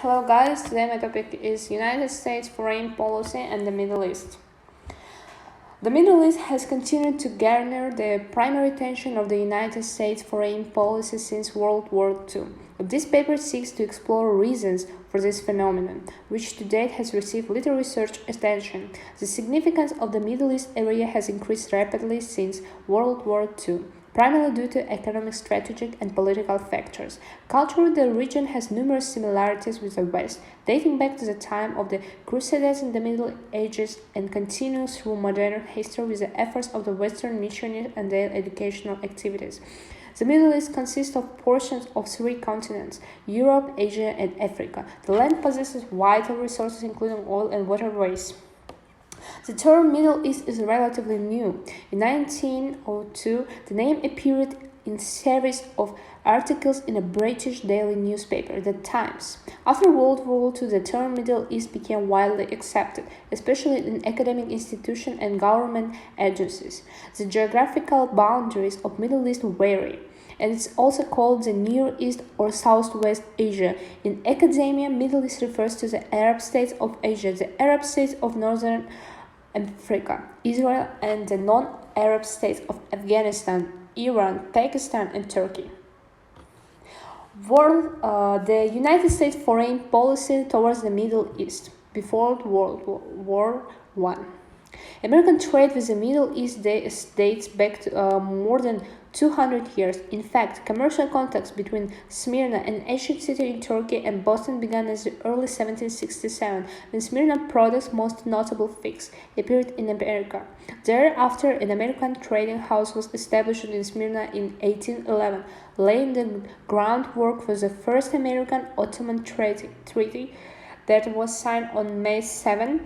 Hello guys, today my topic is United States foreign policy and the Middle East. The Middle East has continued to garner the primary attention of the United States foreign policy since World War II. This paper seeks to explore reasons for this phenomenon, which to date has received little research attention. The significance of the Middle East area has increased rapidly since World War II, primarily due to economic, strategic, and political factors. Culturally, the region has numerous similarities with the West, dating back to the time of the Crusades in the Middle Ages and continues through modern history with the efforts of the Western missionaries and their educational activities. The Middle East consists of portions of three continents: Europe, Asia, and Africa. The land possesses vital resources including oil and waterways. The term Middle East is relatively new. In 1902, the name appeared in a series of articles in a British daily newspaper, The Times. After World War II, the term Middle East became widely accepted, especially in academic institutions and government agencies. The geographical boundaries of Middle East vary, and it's also called the Near East or Southwest Asia. In academia, Middle East refers to the Arab states of Asia, the Arab states of Northern Africa, Israel, and the non-Arab states of Afghanistan, Iran, Pakistan, and Turkey. The United States foreign policy towards the Middle East before World War I. American trade with the Middle East dates back to more than 200 years. In fact, commercial contacts between Smyrna, an ancient city in Turkey, and Boston began as early 1767, when Smyrna products, most notable figs, appeared in America. Thereafter, an American trading house was established in Smyrna in 1811, laying the groundwork for the first American-Ottoman treaty that was signed on May 7,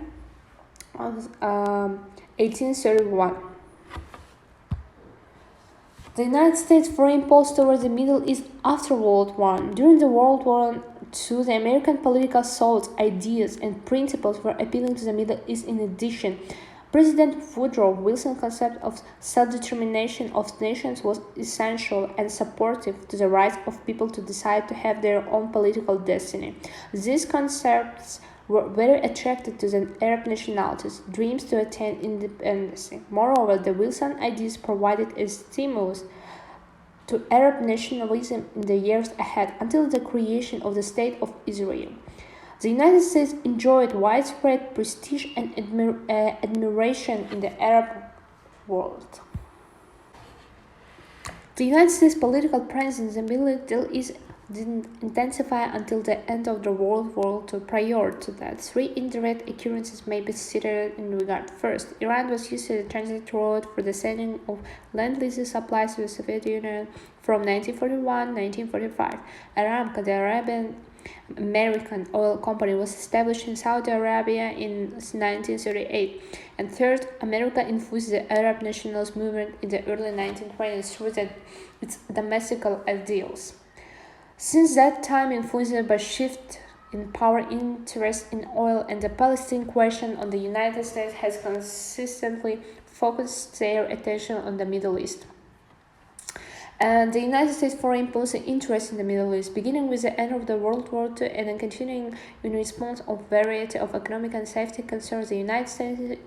1831. The United States foreign policy towards the Middle East after World War I. During the World War II, the American political thoughts, ideas, and principles were appealing to the Middle East. In addition, President Woodrow Wilson's concept of self-determination of nations was essential and supportive to the rights of people to decide to have their own political destiny. These concepts were very attracted to the Arab nationalities' dreams to attain independence. Moreover, the Wilson ideas provided a stimulus to Arab nationalism in the years ahead until the creation of the State of Israel. The United States enjoyed widespread prestige and admiration in the Arab world. The United States political presence in the Middle East didn't intensify until the end of the World War II. Prior to that, three indirect occurrences may be cited in regard. First, Iran was used as a transit route for the sending of Lend-Lease supplies to the Soviet Union from 1941-1945. Aramco, the Arabian-American oil company, was established in Saudi Arabia in 1938. And third, America influenced the Arab nationalist movement in the early 1920s through its domestic ideals. Since that time, influenced by shift in power interest in oil and the Palestine question, on the United States has consistently focused their attention on the Middle East. And the United States foreign policy interest in the Middle East, beginning with the end of the World War II and then continuing in response of variety of economic and safety concerns, the United States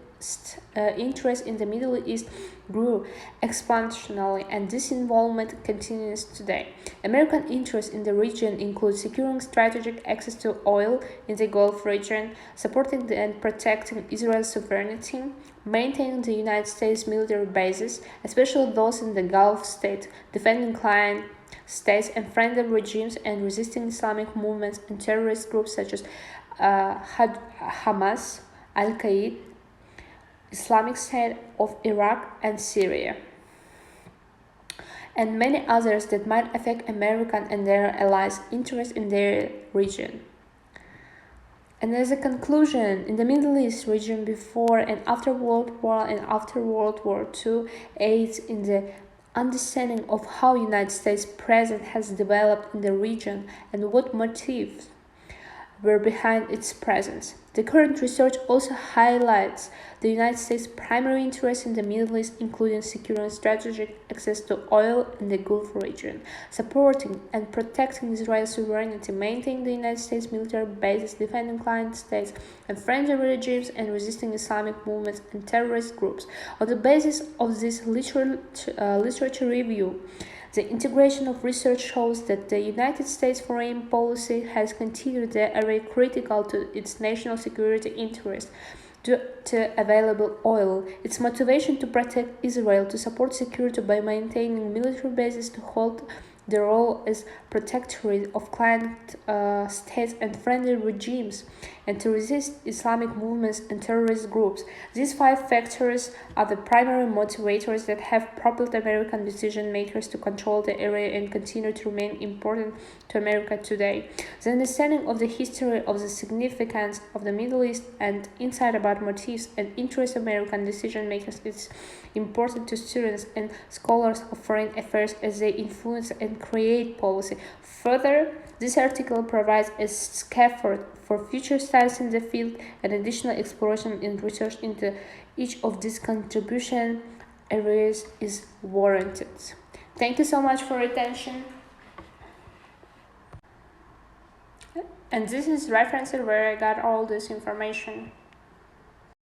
interest in the Middle East grew exponentially, and this involvement continues today. American interests in the region include securing strategic access to oil in the Gulf region, supporting and protecting Israel's sovereignty, maintaining the United States military bases, especially those in the Gulf states, defending client states and friendly regimes, and resisting Islamic movements and terrorist groups such as Hamas, Al-Qaeda, Islamic State of Iraq and Syria, and many others that might affect American and their allies' interests in their region. And as a conclusion, in the Middle East region before and after World War and after World War II aids in the understanding of how United States presence has developed in the region and what motives were behind its presence. The current research also highlights the United States' primary interest in the Middle East, including securing strategic access to oil in the Gulf region, supporting and protecting Israel's sovereignty, maintaining the United States military bases, defending client states and friendly regimes, and resisting Islamic movements and terrorist groups. On the basis of this literature review, the integration of research shows that the United States foreign policy has continued the area critical to its national security interest to available oil, its motivation to protect Israel, to support security by maintaining military bases, to hold the role as protectorate of client states and friendly regimes, and to resist Islamic movements and terrorist groups. These 5 factors are the primary motivators that have propelled American decision makers to control the area and continue to remain important to America today. The understanding of the history of the significance of the Middle East and insight about motives and interests of American decision makers is important to students and scholars of foreign affairs as they influence and create policy. Further, this article provides a scaffold for future studies in the field, and additional exploration and research into each of these contribution areas is warranted. Thank you so much for your attention. And this is reference where I got all this information.